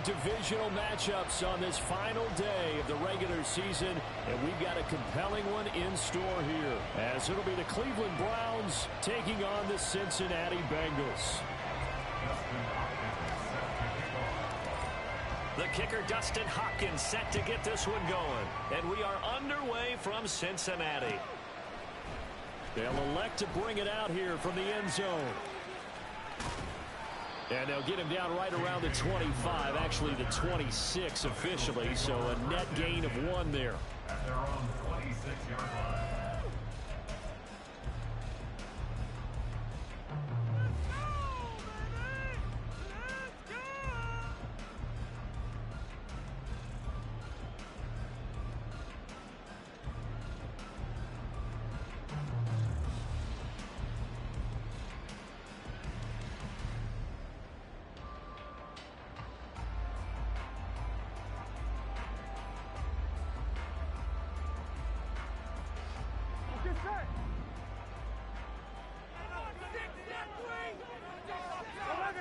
divisional matchups on this final day of the regular season, and we've got a compelling one in store here, as it'll be the Cleveland Browns taking on the Cincinnati Bengals. The kicker, Dustin Hopkins, set to get this one going. And we are underway from Cincinnati. They'll elect to bring it out here from the end zone. And they'll get him down right around the 25, actually the 26 officially, so a net gain of 1 there. At their own 26-yard line.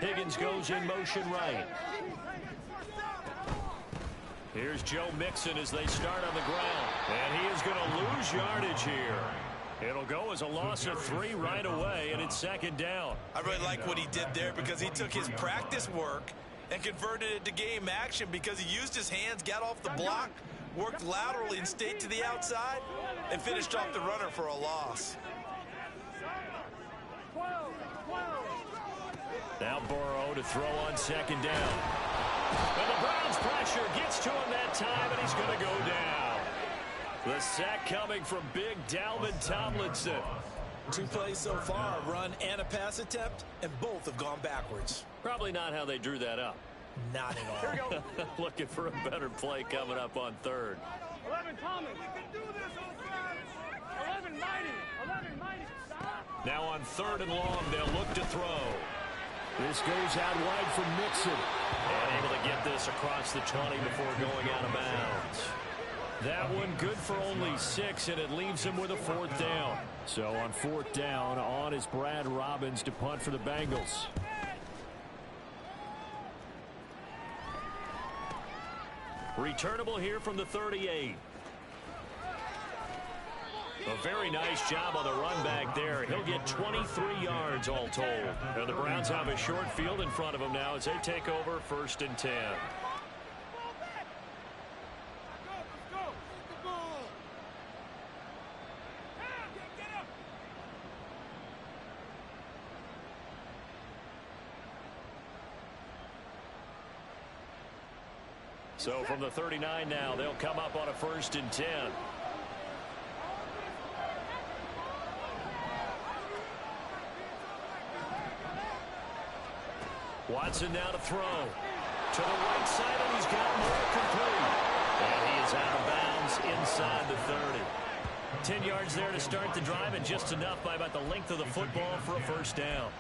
Higgins goes in motion right. Here's Joe Mixon as they start on the ground. And he is going to lose yardage here. It'll go as a loss of 3 right away, and it's second down. I really like what he did there because he took his practice work and converted it to game action because he used his hands, got off the block, worked laterally and stayed to the outside, and finished off the runner for a loss. Now Burrow to throw on second down. And the Browns pressure gets to him that time, and he's going to go down. The sack coming from big Dalvin Tomlinson. 2 plays so far, a run and a pass attempt, and both have gone backwards. Probably not how they drew that up. Not at all. Here we go. Looking for a better play coming up on third. 11 Thomas. We can do this, 11 Mighty. 11 Mighty. Stop. Now on third and long, they'll look to throw. This goes out wide for Mixon. And able to get this across the 20 before going out of bounds. That one good for only 6, and it leaves him with a 4th down. So on 4th down, on is Brad Robbins to punt for the Bengals. Returnable here from the 38. A very nice job on the run back there. He'll get 23 yards all told. And the Browns have a short field in front of them now as they take over 1st and 10. So from the 39 now, they'll come up on a 1st and 10. Watson now to throw. To the right side, and he's got more complete. And he is out of bounds inside the 30. 10 yards there to start the drive, and just enough by about the length of the football for a 1st down.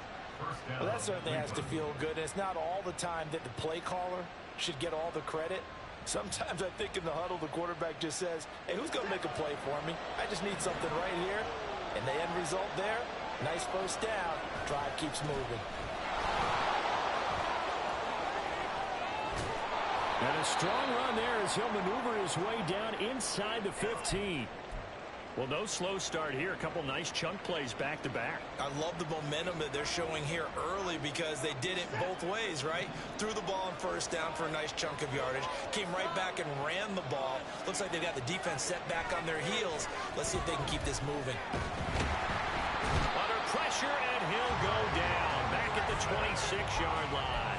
Well, that certainly has to feel good. And it's not all the time that the play caller should get all the credit. Sometimes I think in the huddle, the quarterback just says, hey, who's going to make a play for me? I just need something right here. And the end result there, nice 1st down. Drive keeps moving. And a strong run there as he'll maneuver his way down inside the 15. Well, no slow start here. A couple nice chunk plays back-to-back. I love the momentum that they're showing here early because they did it both ways, right? Threw the ball on 1st down for a nice chunk of yardage. Came right back and ran the ball. Looks like they got the defense set back on their heels. Let's see if they can keep this moving. Under pressure, and he'll go down. Back at the 26-yard line.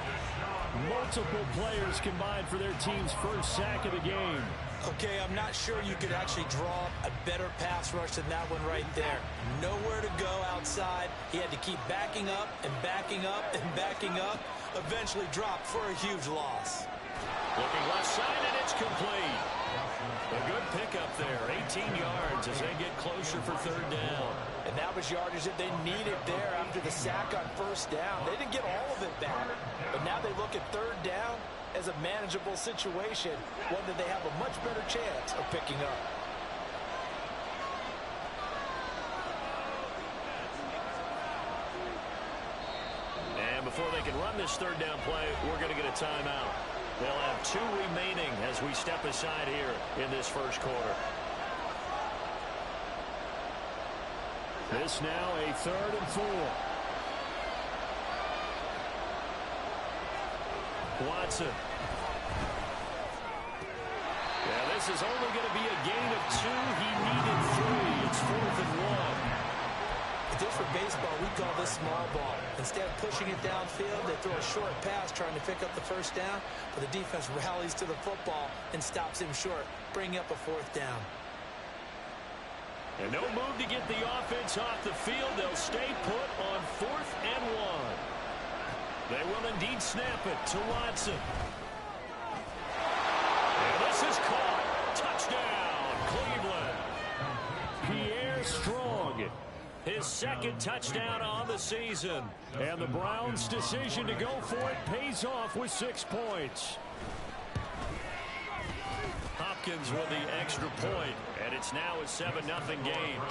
Multiple players combined for their team's 1st sack of the game. Okay, I'm not sure you could actually draw a better pass rush than that one right there. Nowhere to go outside. He had to keep backing up and backing up and backing up. Eventually dropped for a huge loss. Looking left side, and it's complete. A good pickup there, 18 yards as they get closer for 3rd down. And that was yardage that they needed there after the sack on 1st down. They didn't get all of it back, but now they look at 3rd down as a manageable situation, one that they have a much better chance of picking up. And before they can run this 3rd down play, we're going to get a timeout. They'll 2 remaining as we step aside here in this first quarter. This now a 3rd and 4. Watson. Yeah, this is only going to be a gain of 2. He needed 3. It's 4th and 1. If this were baseball, we call this small ball. Instead of pushing it downfield, they throw a short pass trying to pick up the first down, but the defense rallies to the football and stops him short, bringing up a 4th down. And no move to get the offense off the field. They'll stay put on 4th and 1. They will indeed snap it to Watson. And this is caught. Touchdown, Cleveland. Pierre Strong. His 2nd touchdown on the season. And the Browns' decision to go for it pays off with 6 points. Hopkins with the extra point, and it's now a 7-0 game.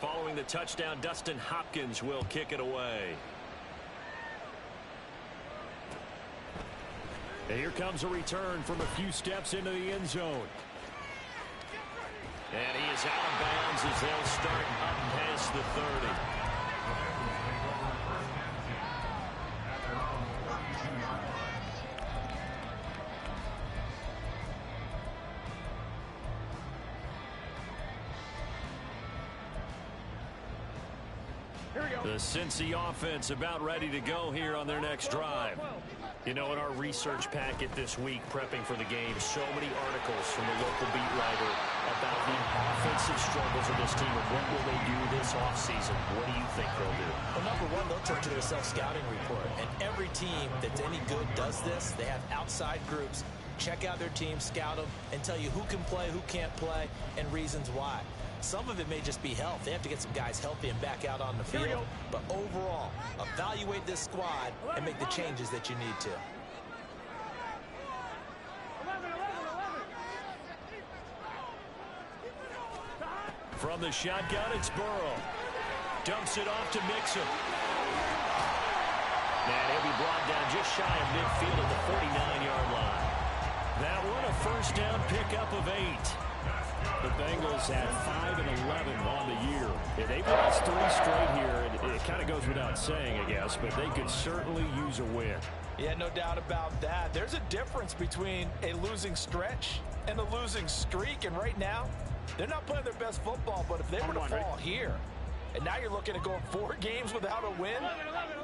Following the touchdown, Dustin Hopkins will kick it away. And here comes a return from a few steps into the end zone. And he is out of bounds as they'll start up past the 30. The Cincy offense about ready to go here on their next drive. You know, in our research packet this week, prepping for the game, so many articles from the local beat writer about the offensive struggles of this team and what will they do this offseason. What do you think they'll do? Well, number one, they'll turn to their self-scouting report. And every team that's any good does this. They have outside groups. Check out their team, scout them, and tell you who can play, who can't play, and reasons why. Some of it may just be health. They have to get some guys healthy and back out on the field. But overall, evaluate this squad and make the changes that you need to. From the shotgun, it's Burrow. Dumps it off to Mixon. And he'll be brought down just shy of midfield at the 49-yard line. That one, a first down pickup of 8. The Bengals had 5 and 11 on the year. Yeah, they've lost 3 straight here. It kind of goes without saying, I guess, but they could certainly use a win. Yeah, no doubt about that. There's a difference between a losing stretch and a losing streak, and right now, they're not playing their best football, but if they were to fall here, and now you're looking at going 4 games without a win,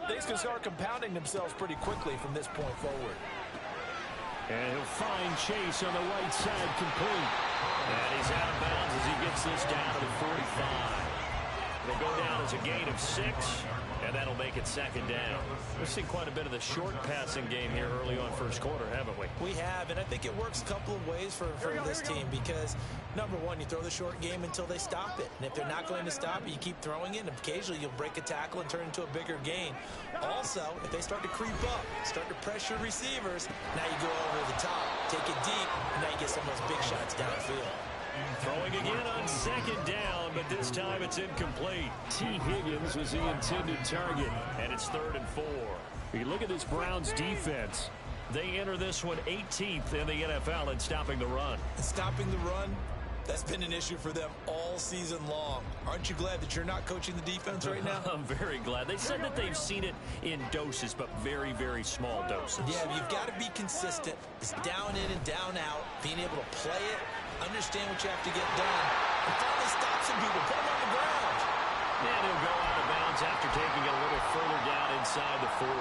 things can start compounding themselves pretty quickly from this point forward. And he'll find Chase on the right side complete. And he's out of bounds as he gets this down to the 45. It'll go down as a gain of 6, and that'll make it 2nd down. We've seen quite a bit of the short passing game here early on first quarter, haven't we? We have, and I think it works a couple of ways for this team because, number one, you throw the short game until they stop it. And if they're not going to stop it, you keep throwing it, and occasionally you'll break a tackle and turn into a bigger gain. Also, if they start to creep up, start to pressure receivers, now you go over the top, take it deep, and now you get some of those big shots downfield. Throwing again on 2nd down, but this time it's incomplete. T. Higgins was the intended target, and it's 3rd and 4. You look at this Browns defense. They enter this one 18th in the NFL in stopping the run. And stopping the run, that's been an issue for them all season long. Aren't you glad that you're not coaching the defense right now? I'm very glad. They said that they've seen it in doses, but very, very small doses. Yeah, you've got to be consistent. It's down in and down out, being able to play it, understand what you have to get done, and finally stop some people, put them on the ground. And he'll go out of bounds after taking it a little further down inside the 40.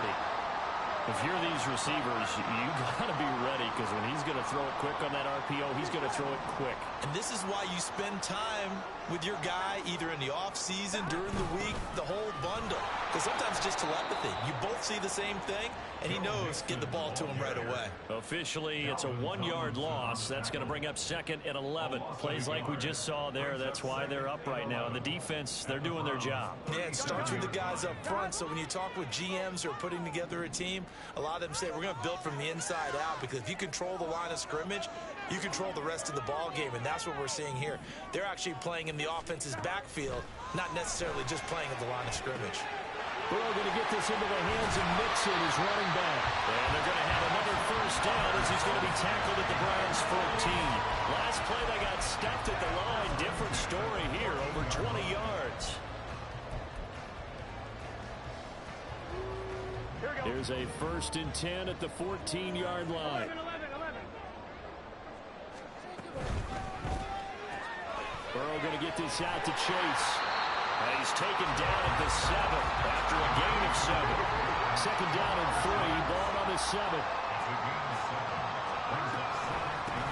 If you're these receivers, you got to be ready because when he's going to throw it quick on that RPO, he's going to throw it quick. And this is why you spend time with your guy either in the offseason, during the week, the whole bundle. Because sometimes it's just telepathy. You both see the same thing, and he knows get the ball to him right away. Officially, it's a 1-yard loss. That's going to bring up 2nd and 11. Plays like we just saw there. That's why they're up right now. And the defense, they're doing their job. Yeah, it starts with the guys up front. So when you talk with GMs who are putting together a team, a lot of them say we're going to build from the inside out because if you control the line of scrimmage, you control the rest of the ball game, and that's what we're seeing here. They're actually playing in the offense's backfield, not necessarily just playing at the line of scrimmage. Burrow going to get this into the hands of Mixon, his running back. And they're going to have another first down as he's going to be tackled at the Browns' 14. Last play, they got stuffed at the line. Different story here, over 20 yards. Here's a 1st and 10 at the 14-yard line. 11. Burrow going to get this out to Chase. And he's taken down at the 7 after a gain of 7. 2nd down and 3. Ball on the 7.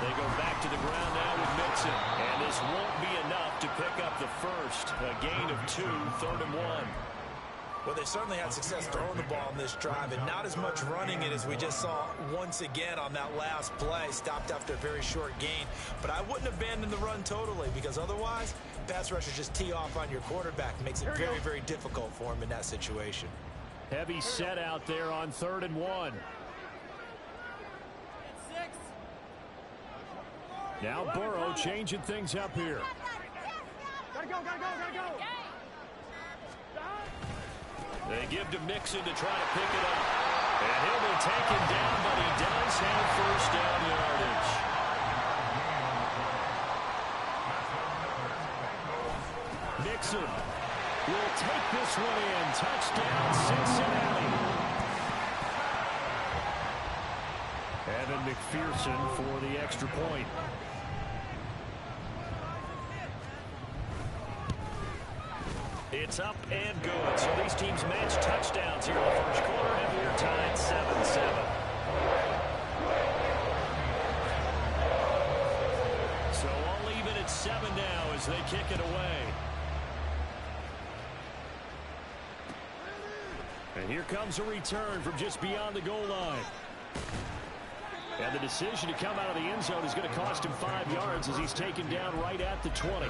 They go back to the ground now with Mixon. And this won't be enough to pick up the first. A gain of 2, 3rd and 1. Well, they certainly had success throwing the ball in this drive, and not as much running it as we just saw once again on that last play. Stopped after a very short gain. But I wouldn't abandon the run totally, because otherwise, pass rushers just tee off on your quarterback. Makes it very, very difficult for him in that situation. Heavy set out there on 3rd and 1. Now Burrow changing things up here. Gotta go. They give to Mixon to try to pick it up. And he'll be taken down, but he does have 1st down yardage. Mixon will take this one in. Touchdown, Cincinnati. Evan McPherson for the extra point. It's up and good. So these teams match touchdowns here in the first quarter, and we're tied 7-7. So all even at 7 now as they kick it away. And here comes a return from just beyond the goal line. And the decision to come out of the end zone is going to cost him 5 yards as he's taken down right at the 20.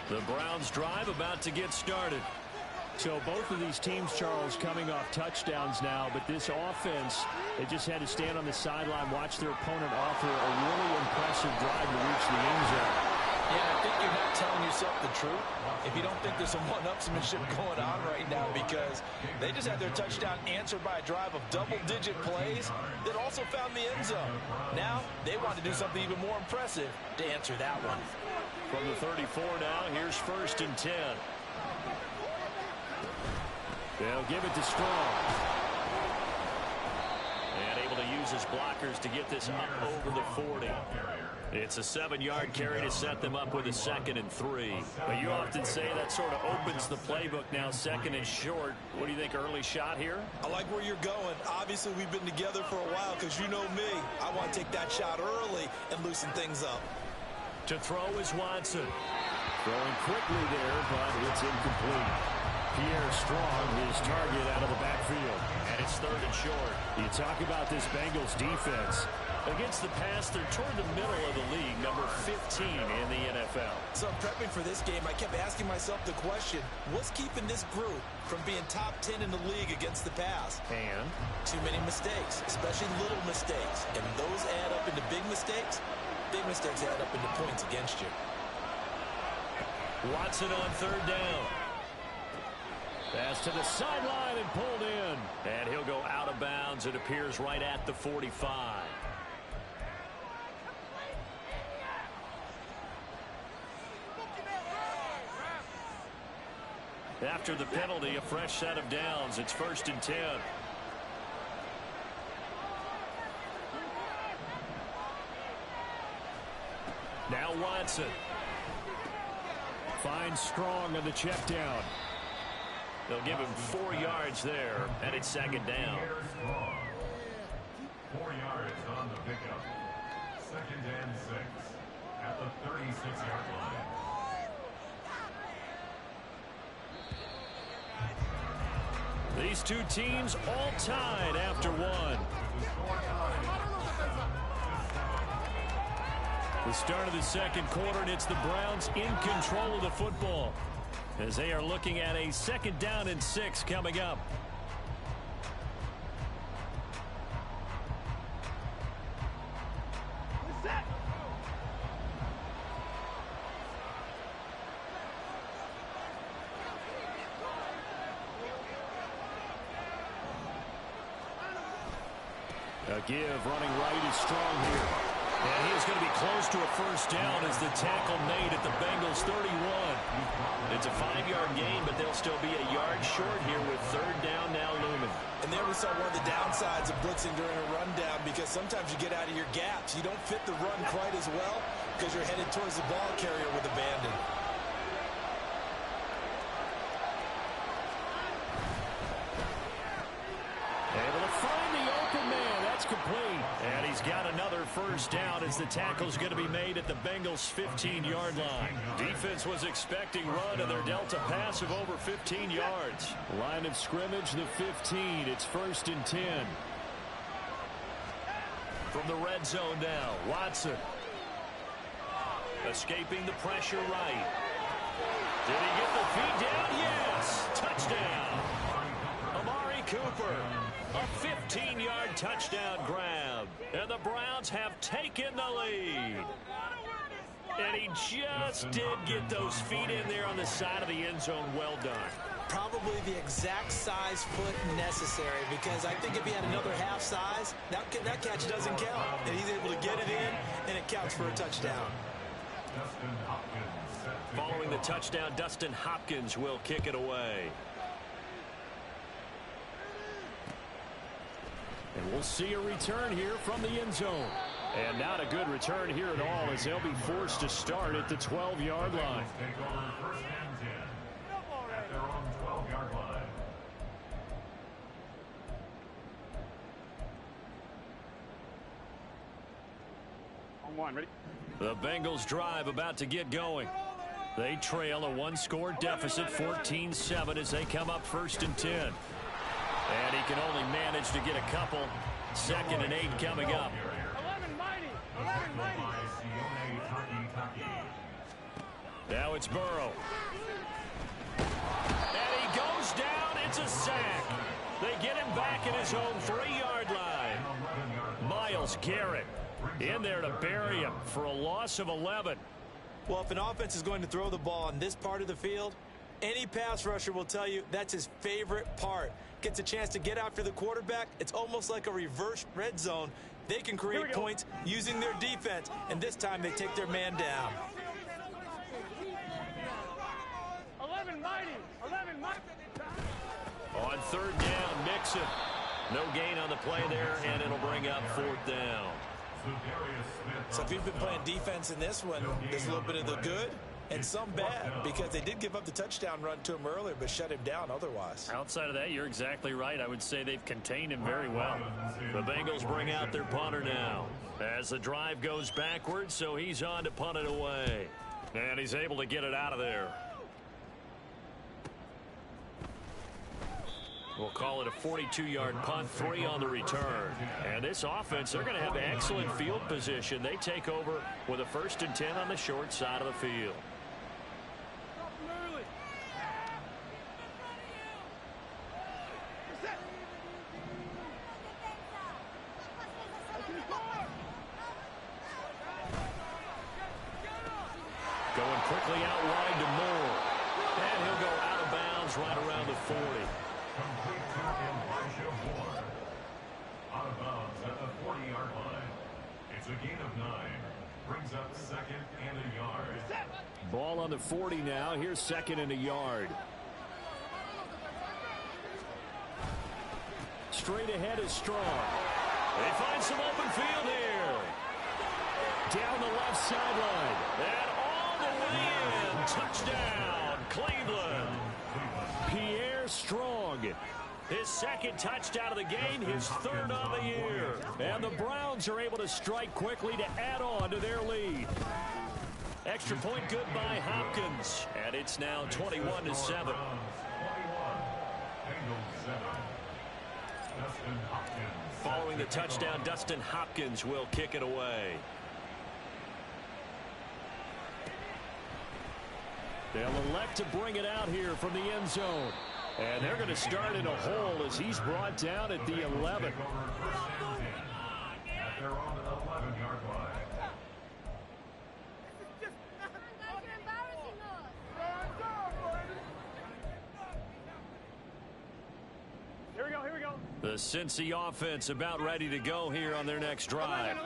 The Browns drive about to get started. So both of these teams, Charles, coming off touchdowns now, but this offense, they just had to stand on the sideline, watch their opponent offer a really impressive drive to reach the end zone. Yeah, I think you're not telling yourself the truth if you don't think there's some one-upsmanship going on right now, because they just had their touchdown answered by a drive of double-digit plays that also found the end zone. Now they want to do something even more impressive to answer that one. From the 34 now, here's 1st and 10. They'll give it to Strong. And able to use his blockers to get this up over the 40. It's a 7-yard carry to set them up with a 2nd and 3. But you often say that sort of opens the playbook now, 2nd and short. What do you think, early shot here? I like where you're going. Obviously, we've been together for a while, because you know me. I want to take that shot early and loosen things up. To throw is Watson. Throwing quickly there, but it's incomplete. Pierre Strong, his target out of the backfield. And it's 3rd and short. You talk about this Bengals defense. Against the pass, they're toward the middle of the league, number 15 in the NFL. So prepping for this game, I kept asking myself the question, what's keeping this group from being top 10 in the league against the pass? And? Too many mistakes, especially little mistakes. And those add up into big mistakes. Big mistakes add up into points against you. Watson on 3rd down. Pass to the sideline and pulled in. And he'll go out of bounds. It appears right at the 45. After the penalty, a fresh set of downs. It's 1st and 10. Now Watson. Finds Strong on the check down. They'll give him 4 yards there, and it's 2nd down. 4 yards on the pickup. 2nd and 6 at the 36-yard line. These two teams all tied after one. The start of the 2nd quarter, and it's the Browns in control of the football. as they are looking at a 2nd down and 6 coming up. A give running right is strong here. And he is going to be close to a 1st down as the tackle made at the Bengals 31. It's a 5-yard gain, but they'll still be a yard short here with 3rd down now looming. And there we saw one of the downsides of blitzing during a rundown, because sometimes you get out of your gaps. You don't fit the run quite as well because you're headed towards the ball carrier with abandon. Able to find the open man. That's complete. And he's got another 1st down as the tackle's going to be made at the Bengals' 15-yard line. Defense was expecting run, and they're dealt a pass of over 15 yards. Line of scrimmage, the 15. It's 1st and 10. From the red zone now, Watson. Escaping the pressure right. Did he get the feet down? Yes! Touchdown! Amari Cooper. A 15-yard touchdown grab. And the Browns have taken the lead. And he just did get those feet in there on the side of the end zone. Well done. Probably the exact size foot necessary, because I think if he had another half size, that catch doesn't count. And he's able to get it in, and it counts for a touchdown. Following the touchdown, Dustin Hopkins will kick it away. And we'll see a return here from the end zone. And not a good return here at all, as they'll be forced to start at the 12-yard line. Take over 1st and 10 at their own 12-yard line. On 1, ready? The Bengals drive about to get going. They trail a 1-score deficit, 14-7, as they come up 1st and 10. And he can only manage to get a couple. 2nd and 8 coming up. 11 mighty. 11 mighty. Now it's Burrow. And he goes down. It's a sack. They get him back at his own 3-yard line. Myles Garrett in there to bury him for a loss of 11. Well, if an offense is going to throw the ball on this part of the field, any pass rusher will tell you that's his favorite part. Gets a chance to get after the quarterback. It's almost like a reverse red zone. They can create points using their defense, and this time they take their man down. 11 mighty. 11 mighty. On 3rd down, Mixon. No gain on the play there, and it'll bring up 4th down. So if you've been playing defense in this one, there's a little bit of the good and some bad, because they did give up the touchdown run to him earlier, but shut him down otherwise. Outside of that, you're exactly right. I would say they've contained him very well. The Bengals bring out their punter now as the drive goes backwards, so he's on to punt it away. And he's able to get it out of there. We'll call it a 42-yard punt, 3 on the return. And this offense, they're going to have excellent field position. They take over with a 1st and 10 on the short side of the field. Going quickly out wide to Moore. And he'll go out of bounds right around the 40. Complete to Elijah Moore. Out of bounds at the 40-yard line. It's a gain of 9. Brings up 2nd and a yard. Ball on the 40 now. Here's 2nd and a yard. Straight ahead is Strong. They find some open field here. Down the left sideline. And all the way in. Touchdown, Cleveland. Pierre Strong. His 2nd touchdown of the game, his 3rd on the year. And the Browns are able to strike quickly to add on to their lead. Extra point good by Hopkins. And it's now 21-7. Following the touchdown, Dustin Hopkins will kick it away. They'll elect to bring it out here from the end zone. And they're going to start in a hole as he's brought down at the 11. At their own 11-yard line. Here we go, here we go. The Cincy offense about ready to go here on their next drive.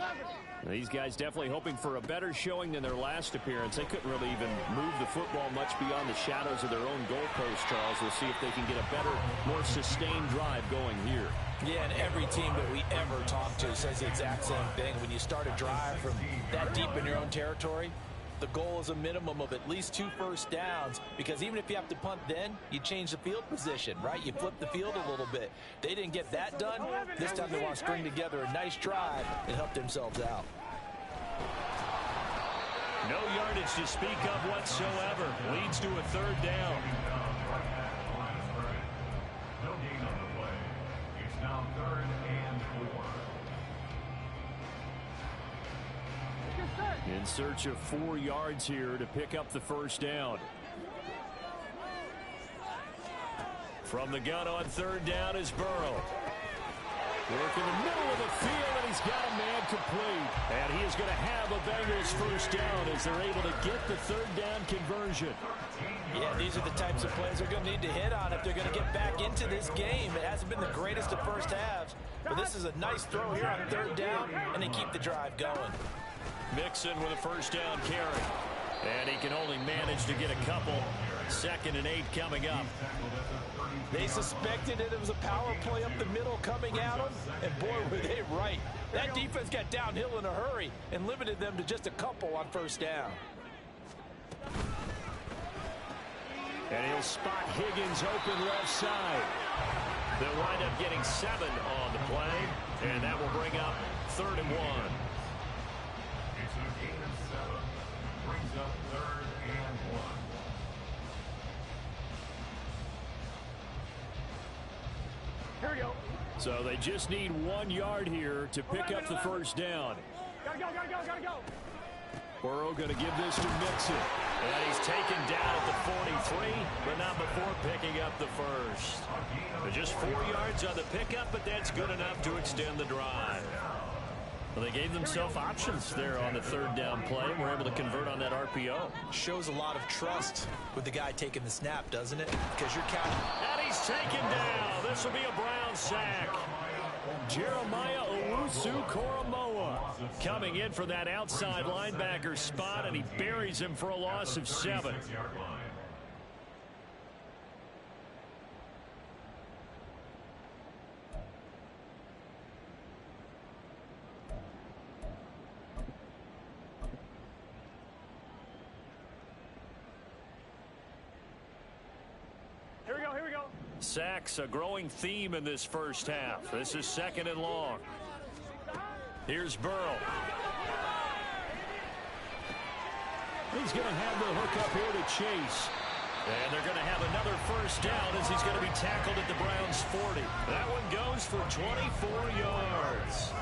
These guys definitely hoping for a better showing than their last appearance. They couldn't really even move the football much beyond the shadows of their own goalpost, Charles. We'll see if they can get a better, more sustained drive going here. Yeah, and every team that we ever talk to says the exact same thing. When you start a drive from that deep in your own territory, the goal is a minimum of at least 2 first downs, because even if you have to punt then, you change the field position, right? You flip the field a little bit. They didn't get that done. This time they want to string together a nice drive and help themselves out. No yardage to speak of whatsoever. Leads to a 3rd down. No gain on the play. It's now 3rd and 4. In search of 4 yards here to pick up the first down. From the gun on 3rd down is Burrow. Work in the middle of the field, and he's got a man complete. And he is going to have a Bengals first down as they're able to get the 3rd down conversion. Yeah, these are the types of plays they're going to need to hit on if they're going to get back into this game. It hasn't been the greatest of first halves, but this is a nice throw here on 3rd down, and they keep the drive going. Mixon with a first down carry. And he can only manage to get a couple. 2nd and 8 coming up. They suspected it was a power play up the middle coming at them, and boy, were they right. That defense got downhill in a hurry and limited them to just a couple on first down. And he'll spot Higgins open left side. They'll wind up getting 7 on the play, and that will bring up 3rd and 1. It's a gain of 7. Brings up 3rd and 1. Here we go. So they just need 1 yard here to pick up the first down. Gotta go, gotta go, gotta go. Burrow going to give this to Mixon. And he's taken down at the 43, but not before picking up the first. Just 4 yards on the pickup, but that's good enough to extend the drive. Well, they gave themselves options there on the 3rd down play, and were able to convert on that RPO. Shows a lot of trust with the guy taking the snap, doesn't it? Because you're counting. And he's taken down. This will be a Brown sack. Jeremiah Owusu-Koramoah coming in for that outside linebacker spot, and he buries him for a loss of 7. Here we go, here we go. Sacks, a growing theme in this first half. This is 2nd and long. Here's Burrow. He's going to have the hook up here to Chase. And they're going to have another first down as he's going to be tackled at the Browns' 40. That one goes for 24 yards.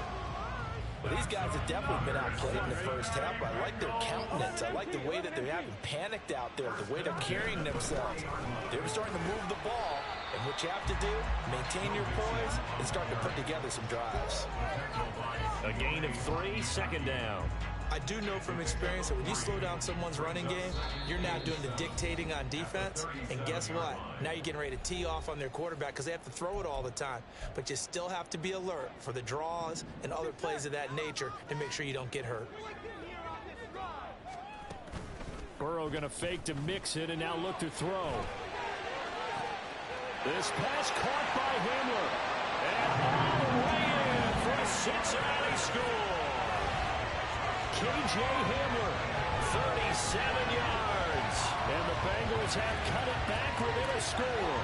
Well, these guys have definitely been outplayed in the first half. I like their countenance. I like the way that they haven't panicked out there, the way they're carrying themselves. They're starting to move the ball, and what you have to do, maintain your poise and start to put together some drives. A gain of 3, 2nd down. I do know from experience that when you slow down someone's running game, you're now doing the dictating on defense. And guess what? Now you're getting ready to tee off on their quarterback because they have to throw it all the time. But you still have to be alert for the draws and other plays of that nature to make sure you don't get hurt. Burrow going to fake to Mixon and now look to throw. This pass caught by Hamler. And all the way in for a Cincinnati score. K.J. Hamler, 37 yards. And the Bengals have cut it back within a score.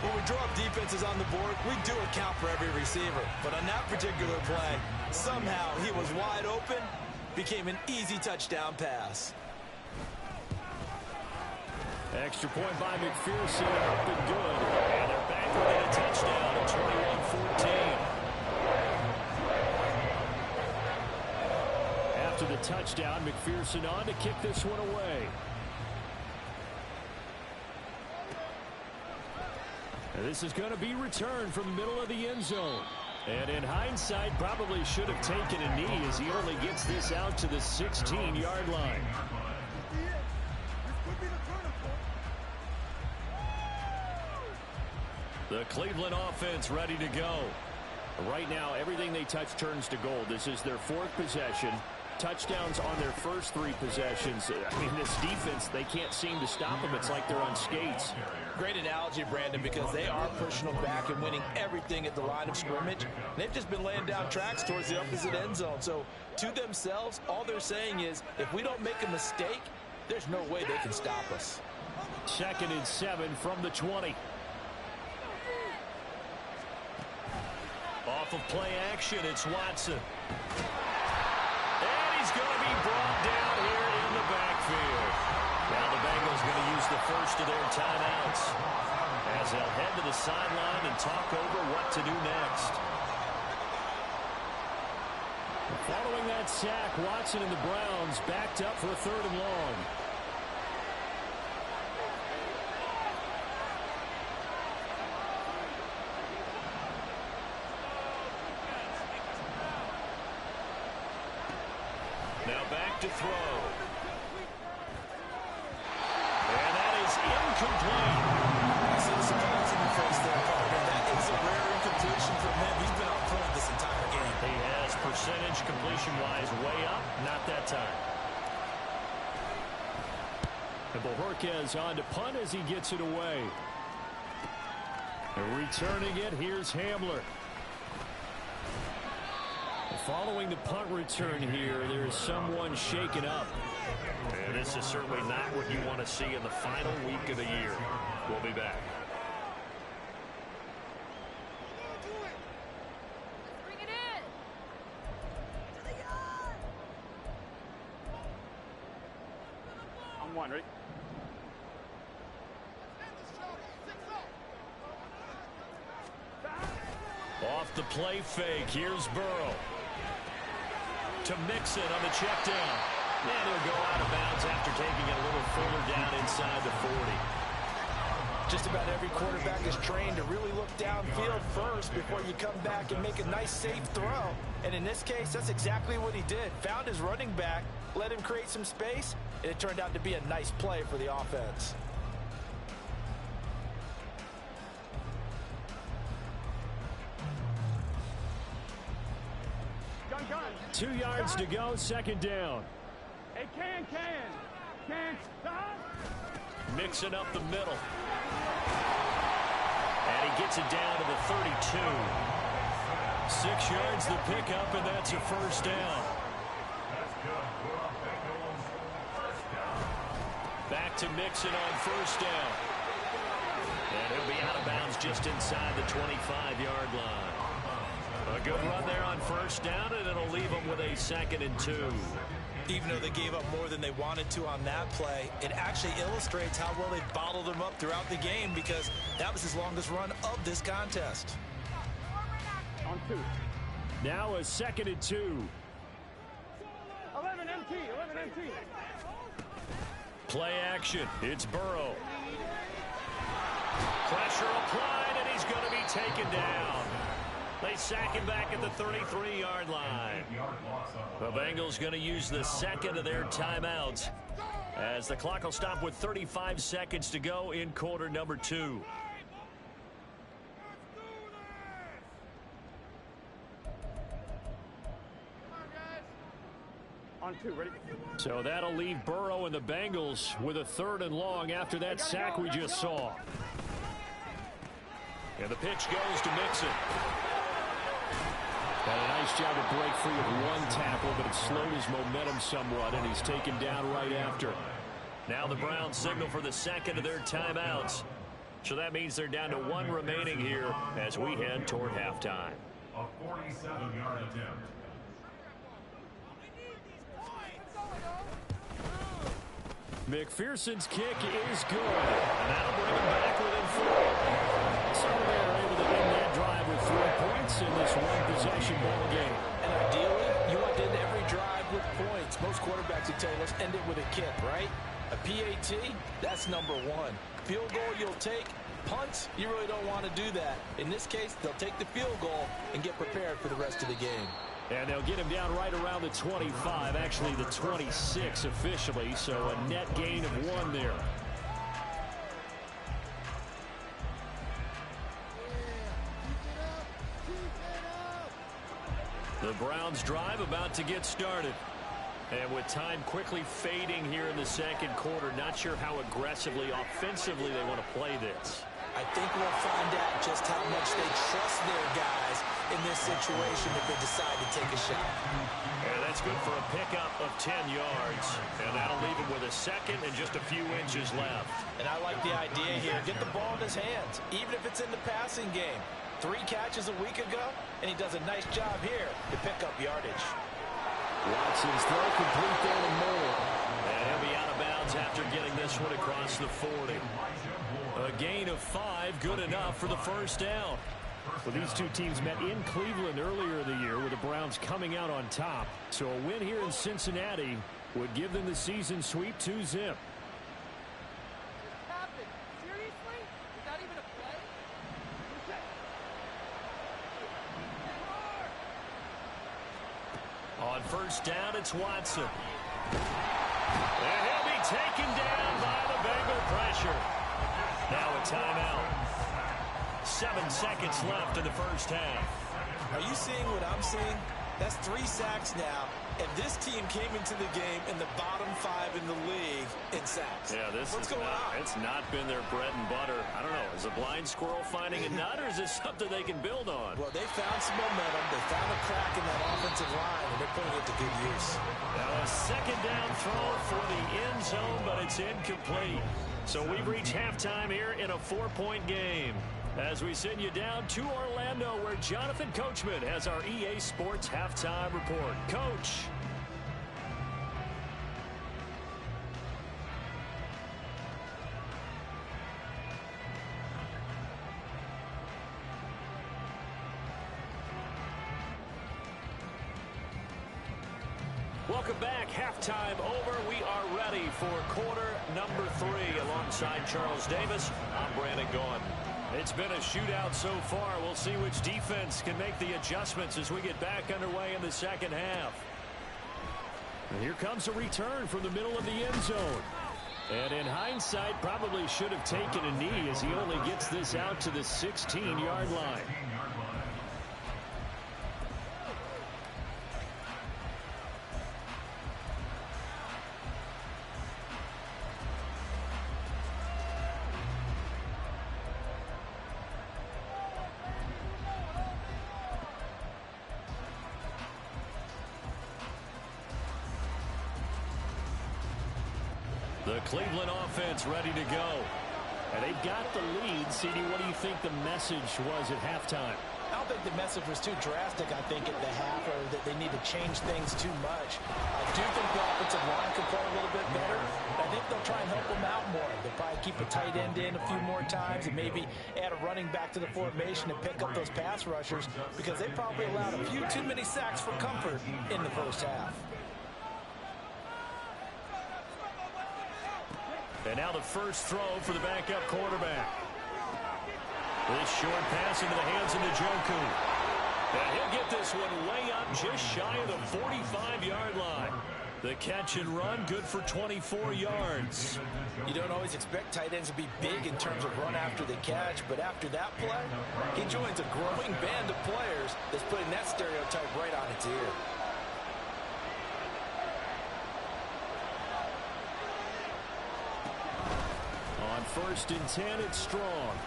When we draw up defenses on the board, we do account for every receiver. But on that particular play, somehow he was wide open, became an easy touchdown pass. Extra point by McPherson, up and good. And they're back within a touchdown at 21-14. After the touchdown, McPherson on to kick this one away. And this is going to be returned from the middle of the end zone. And in hindsight, probably should have taken a knee as he only gets this out to the 16-yard line. The Cleveland offense ready to go. Right now, everything they touch turns to gold. This is their fourth possession. Touchdowns on their first three possessions. I mean, this defense, they can't seem to stop them. It's like they're on skates. Great analogy, Brandon, because they are pushing them back and winning everything at the line of scrimmage. They've just been laying down tracks towards the opposite end zone. So, to themselves, all they're saying is, if we don't make a mistake, there's no way they can stop us. 2nd and 7 from the 20. Off of play action, it's Watson. And he's going to be brought down here in the backfield. Now the Bengals going to use the first of their timeouts as they'll head to the sideline and talk over what to do next. Following that sack, Watson and the Browns backed up for a 3rd and long. Now back to throw. And that is incomplete. I see the surprise in your face there, partner. That is a rare incompletion from him. He's been on point this entire game. He has percentage completion-wise way up. Not that time. And Bojorquez on to punt as he gets it away. And returning it, here's Hamler. Following the punt return here, there is someone shaken up. And this is certainly not what you want to see in the final week of the year. We'll be back. Bring it in. To the yard. I'm one, ready? Off the play fake, here's Burrow. To Mixon on the check down. And he'll go out of bounds after taking it a little further down inside the 40. Just about every quarterback is trained to really look downfield first before you come back and make a nice, safe throw. And in this case, that's exactly what he did. Found his running back, let him create some space, and it turned out to be a nice play for the offense. Gun. 2 yards to go, 2nd down. Hey, can. Stop. Mixing up the middle. And he gets it down to the 32. 6 yards the pickup, and that's a first down. Back to Mixon on first down. And he'll be out of bounds just inside the 25-yard line. A good run there on first down, and it'll leave them with a 2nd and 2. Even though they gave up more than they wanted to on that play, it actually illustrates how well they bottled him up throughout the game because that was his longest run of this contest. On 2. Now a 2nd and 2. 11 MT. Play action. It's Burrow. Pressure applied, and he's going to be taken down. They sack him back at the 33-yard line. The Bengals going to use the 2nd of their timeouts as the clock will stop with 35 seconds to go in quarter number 2. On 2, ready? So that'll leave Burrow and the Bengals with a 3rd and long after that sack we just saw. And the pitch goes to Mixon. And a nice job to break free of one tackle, but it slowed his momentum somewhat, and he's taken down right after. Now the Browns signal for the 2nd of their timeouts. So that means they're down to 1 remaining here as we head toward halftime. A 47-yard attempt. McPherson's kick is good. And that'll bring him back within 4. So they're able to end that drive with 3 points in this one-possession ball game. And ideally, you want to end every drive with points. Most quarterbacks would tell you, let's end it with a kick, right? A PAT, that's number 1. Field goal you'll take, punts, you really don't want to do that. In this case, they'll take the field goal and get prepared for the rest of the game. And they'll get him down right around the 25, actually the 26 officially, so a net gain of 1 there. The Browns drive about to get started. And with time quickly fading here in the second quarter, not sure how aggressively, offensively they want to play this. I think we'll find out just how much they trust their guys in this situation if they decide to take a shot. And that's good for a pickup of 10 yards. And that'll leave him with a second and just a few inches left. And I like the idea here. Get the ball in his hands, even if it's in the passing game. 3 catches a week ago, and he does a nice job here to pick up yardage. Watson's throw complete there to Moore. And he'll be out of bounds after getting this one across the 40. A gain of 5, good enough for the first down. Well, these two teams met in Cleveland earlier in the year with the Browns coming out on top. So a win here in Cincinnati would give them the season sweep 2-zip. On first down, it's Watson. And he'll be taken down by the Bengal pressure. Now a timeout. 7 seconds left in the first half. Are you seeing what I'm seeing? That's 3 sacks now, and this team came into the game in the bottom 5 in the league in sacks. Yeah, What's going on? It's not been their bread and butter. I don't know. Is a blind squirrel finding a nut, or is this something they can build on? Well, they found some momentum. They found a crack in that offensive line, and they're putting it to good use. Now a second down throw for the end zone, but it's incomplete. So we've reached halftime here in a 4-point game. As we send you down to Orlando, where Jonathan Coachman has our EA Sports Halftime Report. Coach. Welcome back. Halftime over. We are ready for quarter number 3. Alongside Charles Davis, I'm Brandon Gaudin. It's been a shootout so far. We'll see which defense can make the adjustments as we get back underway in the second half. And here comes a return from the middle of the end zone. And in hindsight, probably should have taken a knee as he only gets this out to the 16-yard line. The Cleveland offense ready to go. And they've got the lead. CD, what do you think the message was at halftime? I don't think the message was too drastic, I think, at the half, or that they need to change things too much. I do think the offensive line could play a little bit better. I think they'll try and help them out more. They'll probably keep a tight end in a few more times and maybe add a running back to the formation and pick up those pass rushers, because they probably allowed a few too many sacks for comfort in the first half. And now the first throw for the backup quarterback. This short pass into the hands of Njoku. And he'll get this one way up just shy of the 45-yard line. The catch and run, good for 24 yards. You don't always expect tight ends to be big in terms of run after the catch, but after that play, he joins a growing band of players that's putting that stereotype right on its ear. On first and 10, it's Strong.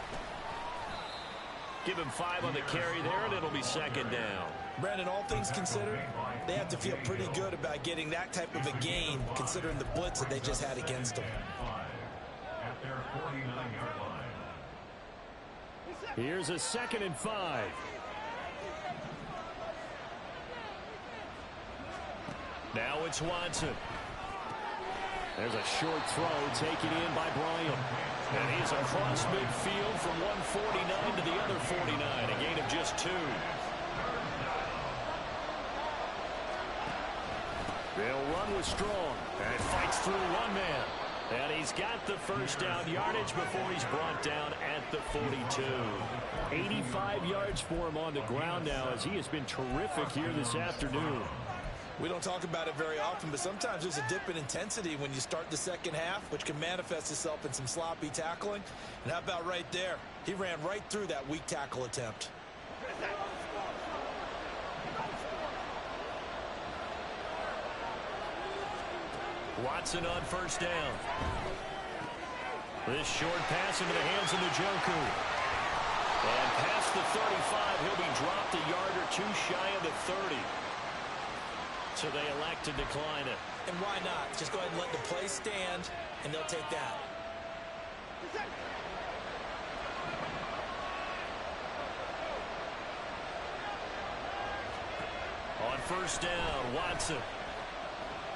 Give him 5 on the carry there, and it'll be second down. Brandon, all things considered, they have to feel pretty good about getting that type of a gain, considering the blitz that they just had against them. At their 49-yard line. Here's a 2nd and 5. Now it's Watson. There's a short throw taken in by Bryant. And he's across midfield from 149 to the other 49. A gain of just 2. They'll run with Strong. And fights through one man. And he's got the first down yardage before he's brought down at the 42. 85 yards for him on the ground now, as he has been terrific here this afternoon. We don't talk about it very often, but sometimes there's a dip in intensity when you start the second half, which can manifest itself in some sloppy tackling. And how about right there? He ran right through that weak tackle attempt. Watson on first down. This short pass into the hands of Njoku. And past the 35, he'll be dropped a yard or two shy of the 30. So they elect to decline it. And why not? Just go ahead and let the play stand, and they'll take that. On first down, Watson.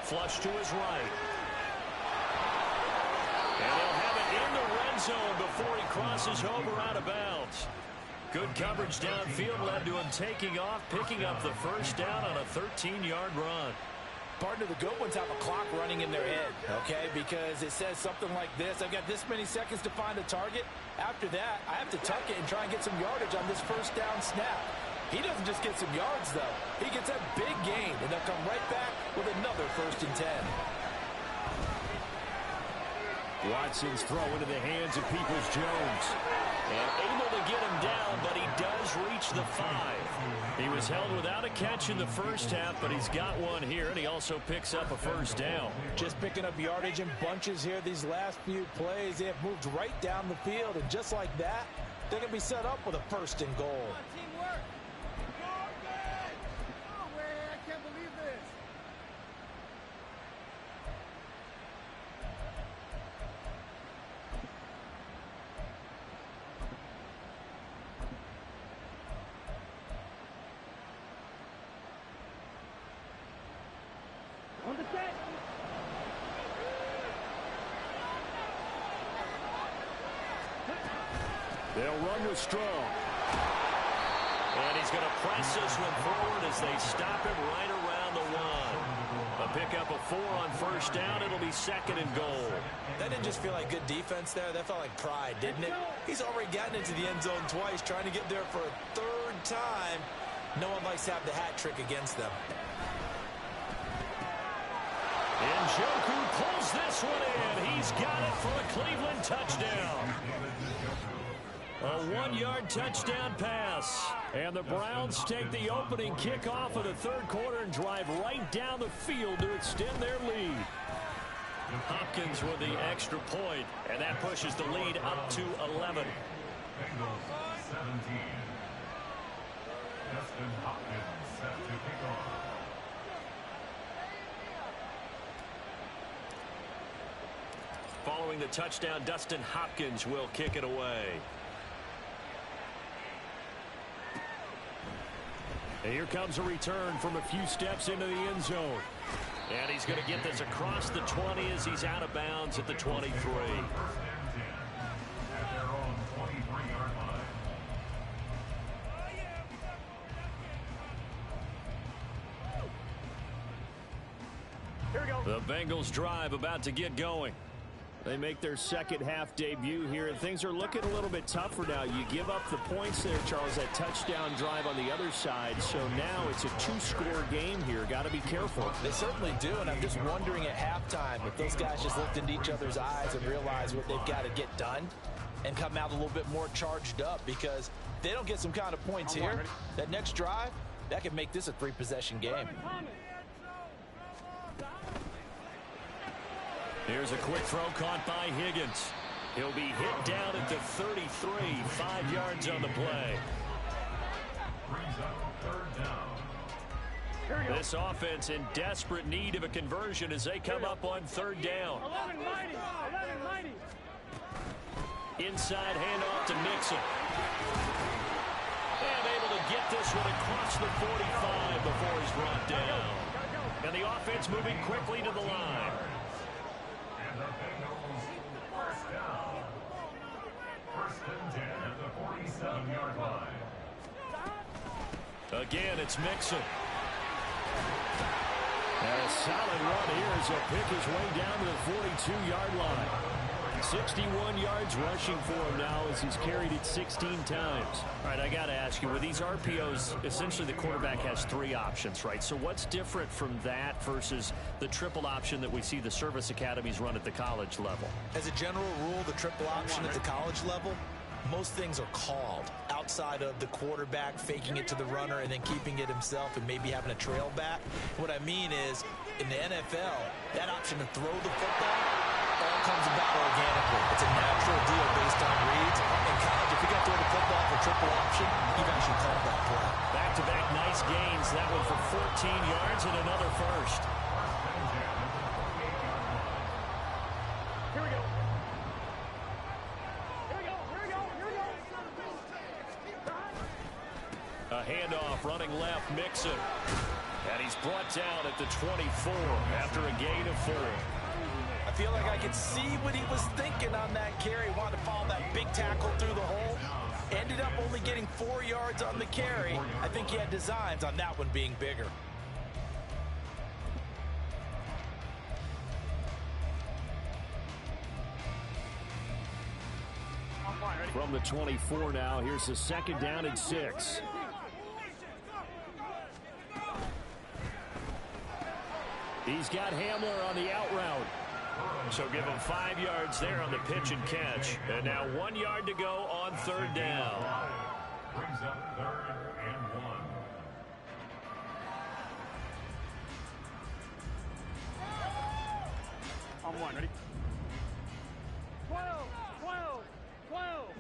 Flush to his right. And he'll have it in the red zone before he crosses over out of bounds. Good coverage downfield led to him taking off, picking up the first down on a 13-yard run. Partner, the good ones have a clock running in their head, okay? Because it says something like this. I've got this many seconds to find a target. After that, I have to tuck it and try and get some yardage on this first down snap. He doesn't just get some yards, though. He gets a big gain, and they'll come right back with another 1st and 10. Watson's throw into the hands of Peoples-Jones. And able to get him down, but he does reach the 5. He was held without a catch in the first half, but he's got one here, and he also picks up a first down. Just picking up yardage in bunches here these last few plays. They have moved right down the field, and just like that, they're going to be set up with a 1st and goal. They'll run with Strong. And he's going to press this one forward as they stop him right around the 1. A pickup of 4 on first down. It'll be 2nd and goal. That didn't just feel like good defense there. That felt like pride, didn't it? He's already gotten into the end zone twice, trying to get there for a 3rd time. No one likes to have the hat trick against them. Njoku pulls this one in. He's got it for a Cleveland touchdown. A 1-yard touchdown pass. And the Browns take the opening kickoff of the 3rd quarter and drive right down the field to extend their lead. Hopkins with the extra point, and that pushes the lead up to 11. Bengals 17. Dustin Hopkins set to kick off. Following the touchdown, Dustin Hopkins will kick it away. And here comes a return from a few steps into the end zone. And he's going to get this across the 20 as he's out of bounds at the 23. First and 10 at their own 23-yard line. Here we go. The Bengals drive about to get going. They make their second half debut here, and things are looking a little bit tougher now. You give up the points there, Charles, that touchdown drive on the other side. So now it's a 2-score game here. Got to be careful. They certainly do, and I'm just wondering at halftime if those guys just looked into each other's eyes and realized what they've got to get done and come out a little bit more charged up, because if they don't get some kind of points here, that next drive, that could make this a 3-possession game. Here's a quick throw caught by Higgins. He'll be hit down at the 33, 5 yards on the play. Brings up 3rd down. This offense in desperate need of a conversion as they come up on 3rd down. 11 mighty. Inside handoff to Nixon. And able to get this one across the 45 before he's brought down. And the offense moving quickly to the line. And the Bengals first down. 1st and 10 at the 47-yard line. Again, it's Mixon. And a solid run here as he'll pick his way down to the 42-yard line. 61 yards rushing for him now as he's carried it 16 times. All right, I got to ask you, with these RPOs, essentially the quarterback has 3 options, right? So what's different from that versus the triple option that we see the service academies run at the college level? As a general rule, the triple option at the college level, most things are called outside of the quarterback faking it to the runner and then keeping it himself and maybe having a trail back. What I mean is, in the NFL, that option to throw the football all comes about organically. It's a natural deal based on reads. In college, if you're going to throw the football for triple option, you've actually called that play. Back-to-back nice gains. That one for 14 yards and another first. Here we go. Here we go. Here we go. Here we go. A handoff running left, Mixon. And he's brought down at the 24 after a gain of 4. I feel like I could see what he was thinking on that carry. Wanted to follow that big tackle through the hole. Ended up only getting 4 yards on the carry. I think he had designs on that one being bigger. From the 24 now, here's the 2nd down and 6. He's got Hamler on the out route. So give him 5 yards there on the pitch and catch. And now 1 yard to go on 3rd down. Brings up 3rd and 1. On 1, ready? 12, 12, 12.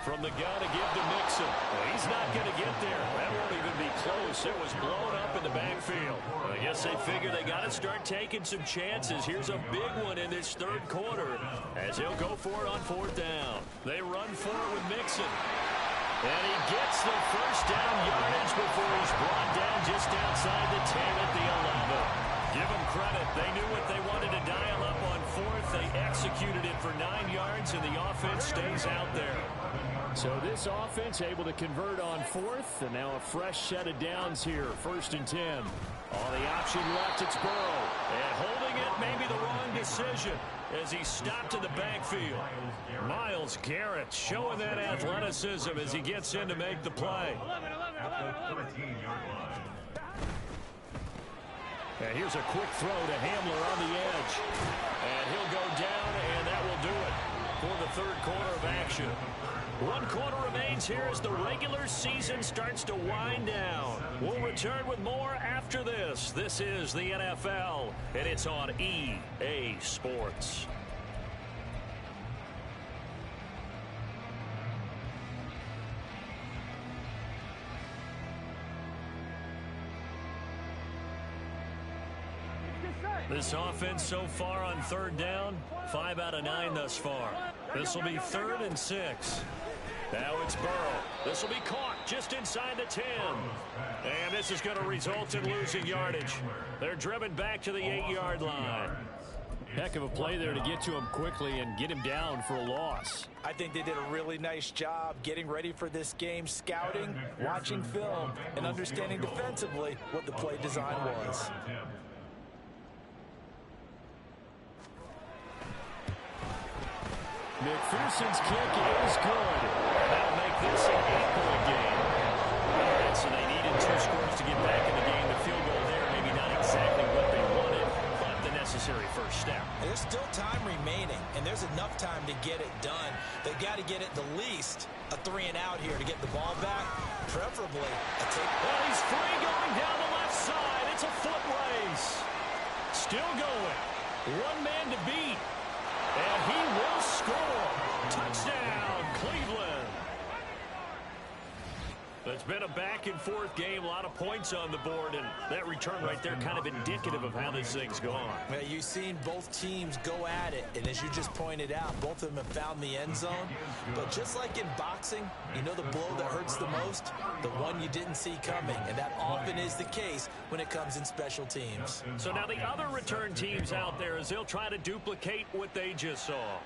From the gun to give to Mixon. Well, he's not going to get there. That won't even be close. It was blown up in the backfield. I guess they figure they got to start taking some chances. Here's a big one in this 3rd quarter as he'll go for it on 4th down. They run for it with Mixon. And he gets the first down yardage before he's brought down just outside the 10 at the 11. Give them credit. They knew what they wanted to dial up on 4th. They executed it for 9 yards, and the offense stays out there. So this offense able to convert on 4th, and now a fresh set of downs here. 1st and 10. On the option left, it's Burrow. And holding it may be the wrong decision as he stopped in the backfield. Myles Garrett showing that athleticism as he gets in to make the play. 11, 11, 11, 11. 13-yard line. And here's a quick throw to Hamler on the edge. And he'll go down, and that will do it for the 3rd quarter of action. 1 quarter remains here as the regular season starts to wind down. We'll return with more after this. This is the NFL, and it's on EA Sports. This offense so far on 3rd down, 5 out of 9 thus far. This will be 3rd and 6. Now it's Burrow. This will be caught just inside the 10. And this is going to result in losing yardage. They're driven back to the 8-yard line. Heck of a play there to get to him quickly and get him down for a loss. I think they did a really nice job getting ready for this game, scouting, watching film, and understanding defensively what the play design was. McPherson's kick is good. That'll make this an 8-point game. And so they needed 2 scores to get back in the game. The field goal there, maybe not exactly what they wanted, but the necessary first step. There's still time remaining, and there's enough time to get it done. They've got to get at the least a 3 and out here to get the ball back, preferably a take. Well, he's free going down the left side. It's a foot race. Still going. 1 man to beat. And he will score. Touchdown, Cleveland. It's been a back-and-forth game, a lot of points on the board, and that return right there kind of indicative of how this thing's gone. Well, you've seen both teams go at it, and as you just pointed out, both of them have found the end zone. But just like in boxing, you know the blow that hurts the most? The one you didn't see coming, and that often is the case when it comes in special teams. So now the other return teams out there as they'll try to duplicate what they just saw.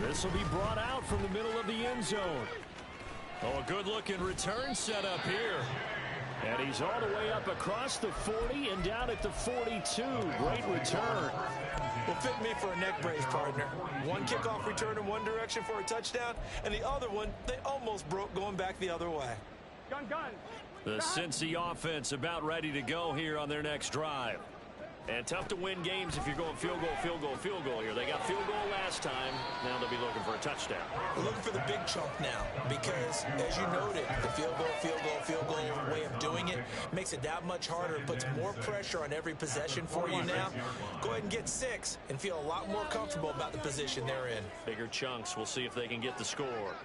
This will be brought out from the middle of the end zone. Oh, a good-looking return set up here. And he's all the way up across the 40 and down at the 42. Great return. Will fit me for a neck brace, partner. One kickoff return in one direction for a touchdown, and the other one, they almost broke going back the other way. Gun, gun. The Cincy offense about ready to go here on their next drive. And tough to win games if you're going field goal, field goal, field goal here. They got field goal last time. Now they'll be looking for a touchdown. We're looking for the big chunk now because, as you noted, the field goal way of doing it makes it that much harder. It puts more pressure on every possession for you now. Go ahead and get 6 and feel a lot more comfortable about the position they're in. Bigger chunks. We'll see if they can get the score.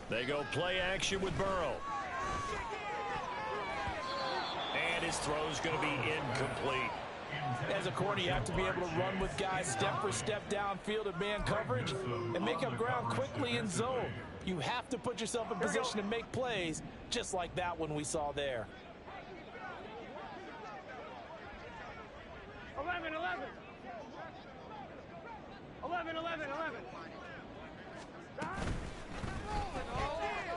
They go play action with Burrow. And his throw's going to be incomplete. As a corner, you have to be able to run with guys step for step downfield at man coverage and make up ground quickly in zone. You have to put yourself in position to make plays just like that one we saw there. 11, 11. 11, 11, 11.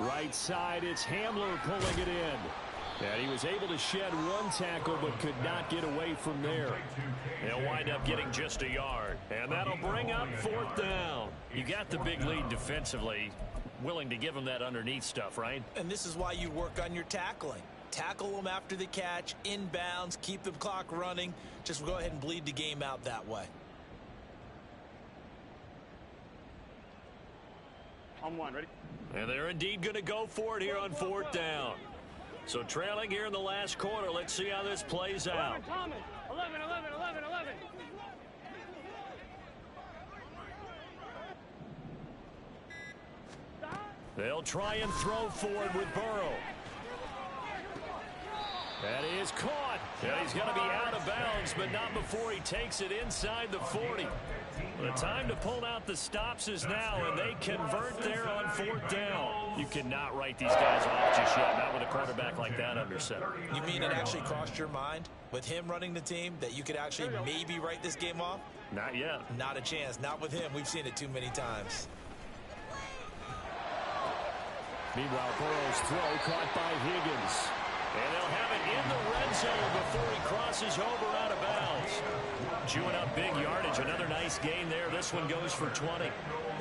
Right side, it's Hamler pulling it in. And he was able to shed one tackle but could not get away from there. He'll wind up getting just a yard. And that'll bring up 4th down. You got the big lead defensively. Willing to give him that underneath stuff, right? And this is why you work on your tackling. Tackle them after the catch, inbounds, keep the clock running. Just go ahead and bleed the game out that way. On 1, ready? And they're indeed going to go for it here on 4th down. So trailing here in the last quarter. Let's see how this plays out. 11, Thomas. 11, 11, 11, 11. They'll try and throw forward with Burrow. That is caught. And he's going to be out of bounds, but not before he takes it inside the 40. The time to pull out the stops is now, and they convert there on 4th down. You cannot write these guys off just yet, not with a quarterback like that under center. You mean it actually crossed your mind with him running the team that you could actually maybe write this game off? Not yet. Not a chance. Not with him. We've seen it too many times. Meanwhile, Burrow's throw caught by Higgins. And they'll have it in the red zone before he crosses over out of bounds. Chewing up big yardage. Another nice gain there. This one goes for 20. Here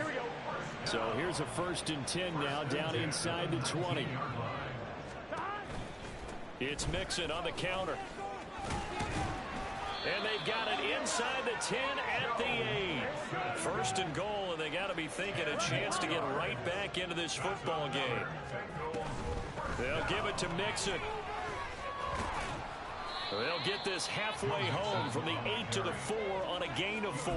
we go. So here's a 1st and 10 now down inside the 20. It's Mixon on the counter. And they've got it inside the 10 at the 8. 1st and goal, and they got to be thinking a chance to get right back into this football game. They'll give it to Mixon. They'll get this halfway home from the 8 to the 4 on a gain of 4.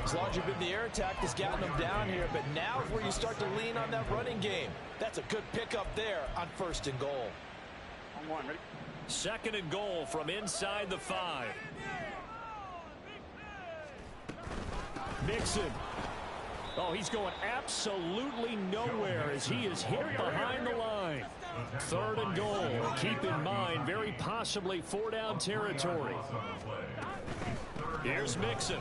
As long as you've been the air attack has gotten them down here, but now is where you start to lean on that running game. That's a good pickup there on 1st and goal. On 1, ready? 2nd and goal from inside the 5. Mixon. Oh, he's going absolutely nowhere as he is hit behind the line. 3rd and goal. Keep in mind, very possibly 4-down territory. Here's Mixon.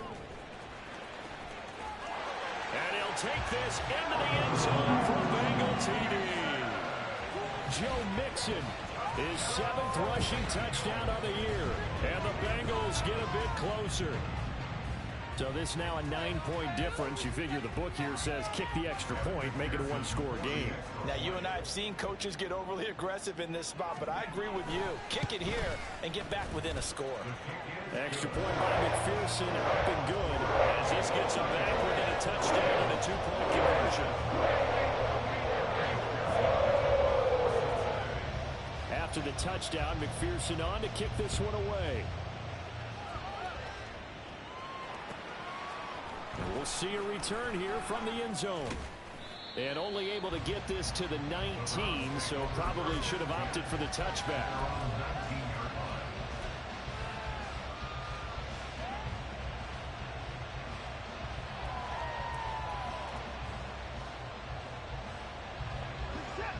And he'll take this into the end zone for Bengal TD. Joe Mixon, his 7th rushing touchdown of the year. And the Bengals get a bit closer. So this now a 9-point difference. You figure the book here says kick the extra point, make it a 1-score game. Now, you and I have seen coaches get overly aggressive in this spot, but I agree with you. Kick it here and get back within a score. Extra point by McPherson, up and good. As this gets him back within a touchdown and a 2-point conversion. After the touchdown, McPherson on to kick this one away. And we'll see a return here from the end zone. And only able to get this to the 19, so probably should have opted for the touchback.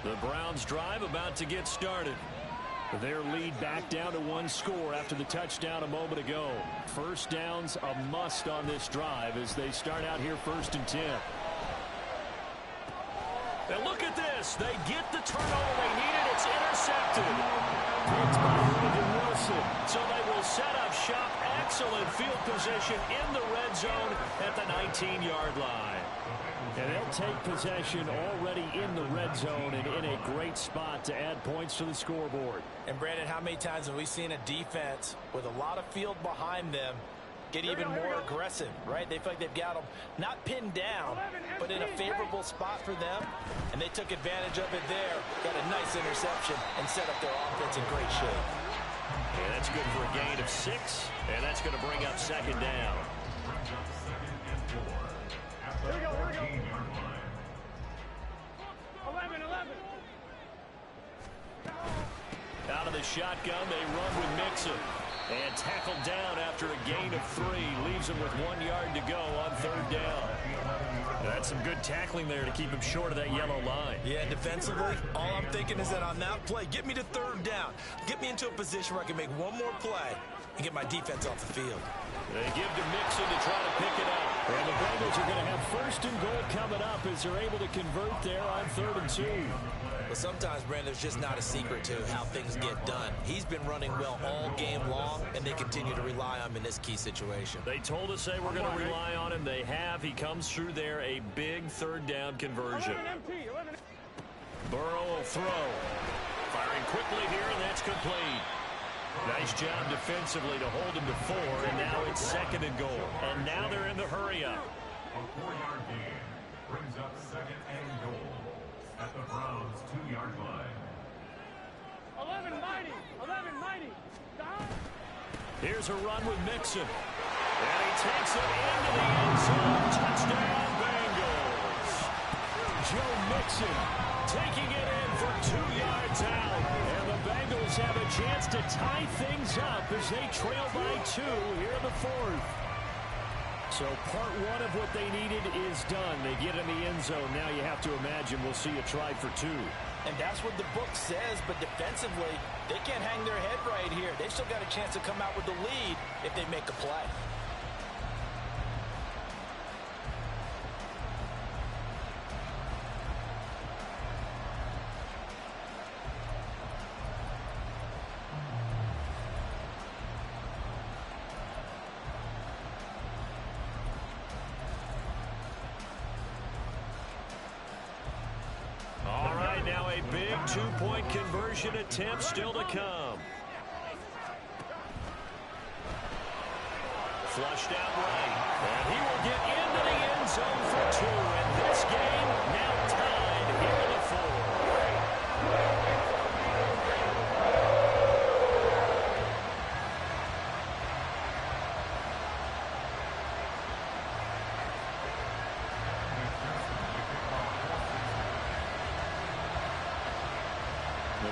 The Browns drive about to get started. Their lead back down to 1 score after the touchdown a moment ago. 1st downs a must on this drive as they start out here 1st and 10. And look at this. They get the turnover they needed field position in the red zone at the 19-yard line. And they'll take possession already in the red zone and in a great spot to add points to the scoreboard. And, Brandon, how many times have we seen a defense with a lot of field behind them get even more aggressive, right? They feel like they've got them not pinned down, but in a favorable spot for them, and they took advantage of it there, got a nice interception, and set up their offense in great shape. And that's good for a gain of 6, and that's going to bring up second down. Here we go, here we go. 11. Out of the shotgun, they run with Mixon. And tackled down after a gain of 3. Leaves him with 1 yard to go on third down. That's some good tackling there to keep him short of that yellow line. Yeah, defensively, all I'm thinking is that on that play, get me to third down. Get me into a position where I can make one more play and get my defense off the field. They give to Mixon to try to pick it up. And the Bengals are going to have first and goal coming up as they're able to convert there on 3rd and 2. But sometimes, Brandon, there's just not a secret to how things get done. He's been running well all game long, and they continue to rely on him in this key situation. They told us they were going to rely on him. They have. He comes through there, a big third down conversion. 11. Burrow will throw. Firing quickly here, and that's complete. Nice job defensively to hold him to 4, and now it's 2nd and goal. And now they're in the hurry-up. A 4-yard gain brings up 2nd and goal at the Browns' 2-yard line. 11 mighty. Down. Here's a run with Mixon. And he takes it into the end zone. Touchdown, Bengals. Joe Mixon taking it in for 2 yards out. And the Bengals have a chance to tie things up as they trail by 2 here in the 4th. So part 1 of what they needed is done. They get in the end zone. Now you have to imagine we'll see a try for 2. And that's what the book says, but defensively, they can't hang their head right here. They've still got a chance to come out with the lead if they make a play. Now a big 2-point conversion attempt still to come. Flushed out right. And he will get into the end zone for 2. And this game now tied here in the 4th.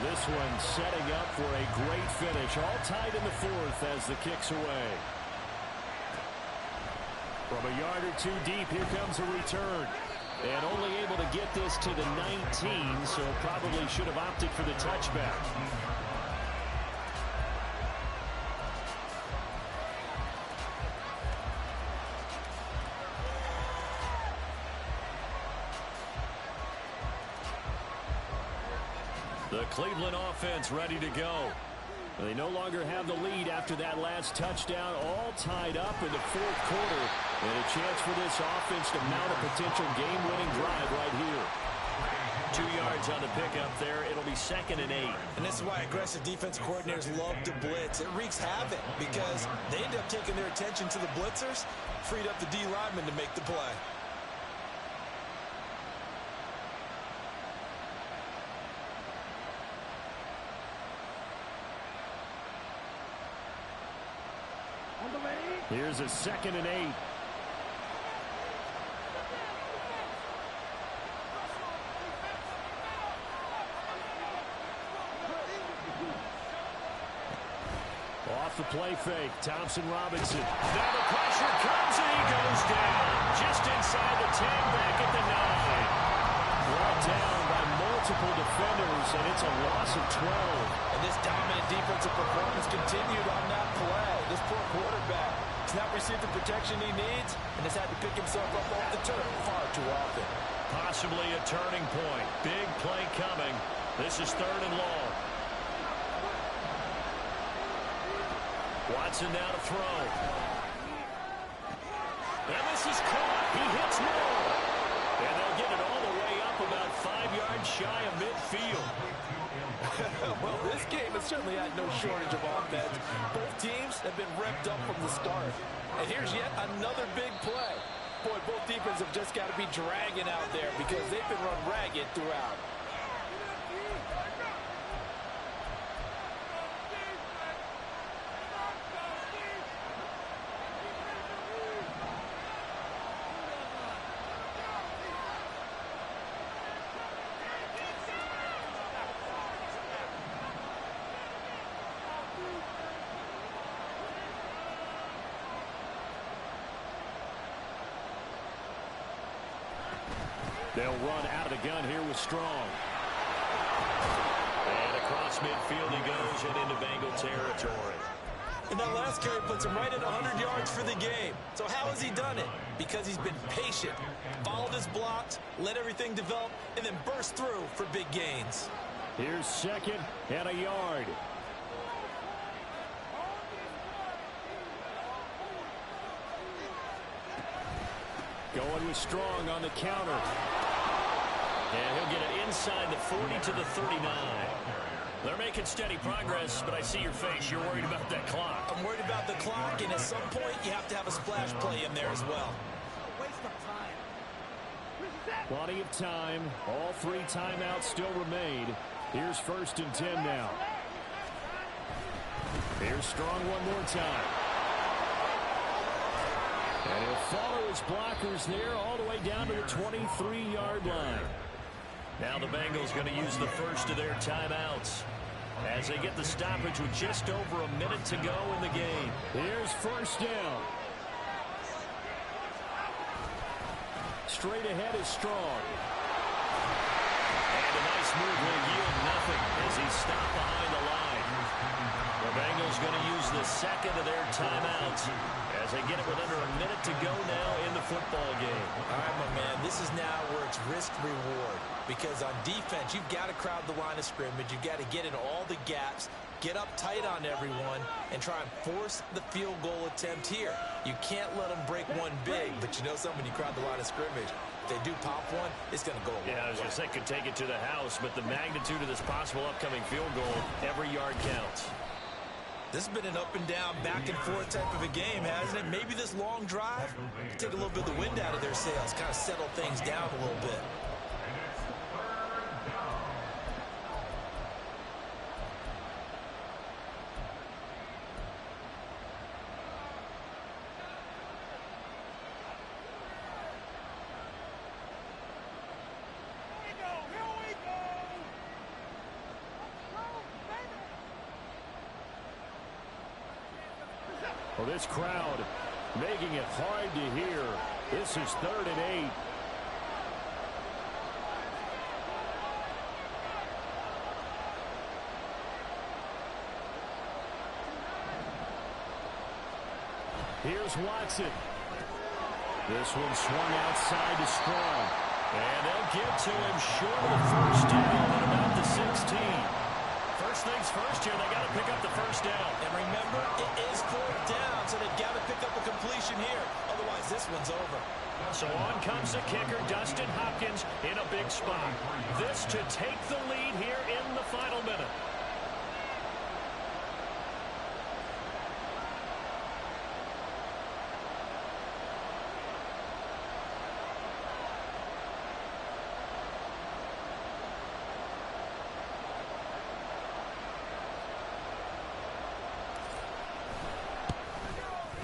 This one setting up for a great finish. All tied in the 4th as the kick's away. From a yard or 2 deep, here comes a return. And only able to get this to the 19, so probably should have opted for the touchback. The Cleveland offense ready to go. They no longer have the lead after that last touchdown, all tied up in the 4th quarter. And a chance for this offense to mount a potential game-winning drive right here. 2 yards on the pickup there. It'll be 2nd and 8. And this is why aggressive defense coordinators love to blitz. It wreaks havoc because they end up taking their attention to the blitzers, freed up the D lineman to make the play. Here's a 2nd and 8. Off the play fake, Thompson Robinson. Now the pressure comes and he goes down. Just inside the 10, back at the 9. Brought down by multiple defenders, and it's a loss of 12. And this dominant defensive performance continued on that play. This poor quarterback has not received the protection he needs and has had to pick himself up off the turf far too often. Possibly a turning point. Big play coming. This is 3rd and long. Watson now to throw. And this is caught. He hits more. And they'll get it all the way up about 5 yards shy of midfield. Well, this game has certainly had no shortage of offense. Both teams have been revved up from the start. And here's yet another big play. Boy, both defenses have just got to be dragging out there because they've been run ragged throughout. They'll run out of the gun here with Strong. And across midfield he goes and into Bengal territory. And that last carry puts him right at 100 yards for the game. So how has he done it? Because he's been patient, followed his blocks, let everything develop, and then burst through for big gains. Here's 2nd and a yard. Going with Strong on the counter. And he'll get it inside the 40 to the 39. They're making steady progress, but I see your face. You're worried about that clock. I'm worried about the clock, and at some point, you have to have a splash play in there as well. Plenty of time. All 3 timeouts still remain. Here's 1st and 10 now. Here's Strong one more time. And he'll follow his blockers there all the way down to the 23-yard line. Now the Bengals going to use the first of their timeouts as they get the stoppage with just over a minute to go in the game. Here's 1st down. Straight ahead is Strong. And a nice move will yield nothing as he's stopped behind the line. The Bengals going to use the 2nd of their timeouts as they get it with under a minute to go now in the football game. All right, my man, this is now where it's risk-reward. Because on defense, you've got to crowd the line of scrimmage. You've got to get in all the gaps, get up tight on everyone, and try and force the field goal attempt here. You can't let them break one big, but you know something, when you crowd the line of scrimmage, if they do pop one, it's going to go away. Yeah, I was going to say could take it to the house, but the magnitude of this possible upcoming field goal, every yard counts. This has been an up and down, back and forth type of a game, hasn't it? Maybe this long drive could take a little bit of the wind out of their sails, kind of settle things down a little bit. Well, this crowd making it hard to hear. This is 3rd and 8. Here's Watson. This one swung outside to Strong. And they'll get to him short of the 1st down at about the 16. First things first here, they got to pick up the 1st down. And remember, it is 4th down, so they've got to pick up a completion here. Otherwise, this one's over. So on comes the kicker, Dustin Hopkins, in a big spot. This to take the lead here in the final minute.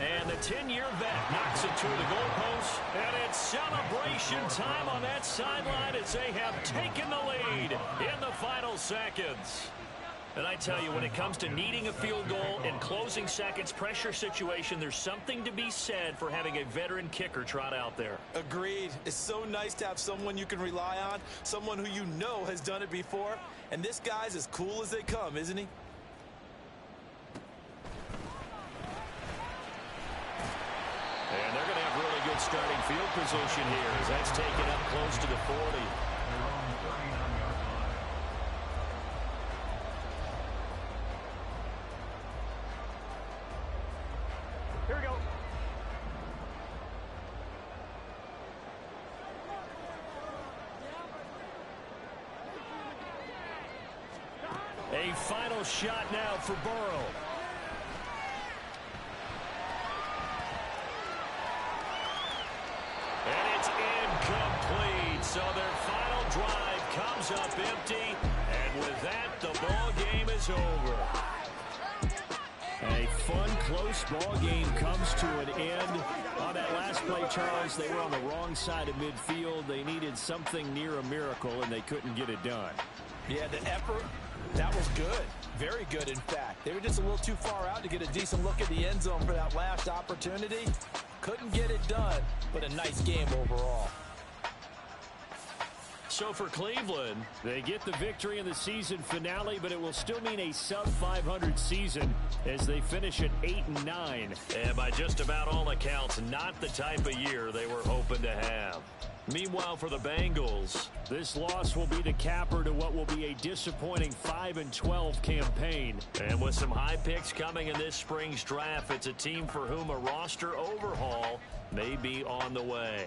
And the 10-year vet knocks it to the goalpost. And it's celebration time on that sideline as they have taken the lead in the final seconds. And I tell you, when it comes to needing a field goal in closing seconds, pressure situation, there's something to be said for having a veteran kicker trot out there. Agreed. It's so nice to have someone you can rely on, someone who you know has done it before. And this guy's as cool as they come, isn't he? And they're going to have really good starting field position here as that's taken up close to the 40. Here we go. A final shot now for Burrow. And it's incomplete. So their final drive comes up empty. And with that, the ball game is over. A fun, close ball game comes to an end. On that last play, Charles, they were on the wrong side of midfield. They needed something near a miracle, and they couldn't get it done. Yeah, the effort, that was good. Very good, in fact. They were just a little too far out to get a decent look at the end zone for that last opportunity. Couldn't get it done, but a nice game overall. So for Cleveland, they get the victory in the season finale, but it will still mean a sub-500 season as they finish at 8-9. And by just about all accounts, not the type of year they were hoping to have. Meanwhile, for the Bengals, this loss will be the capper to what will be a disappointing 5-12 campaign. And with some high picks coming in this spring's draft, it's a team for whom a roster overhaul may be on the way.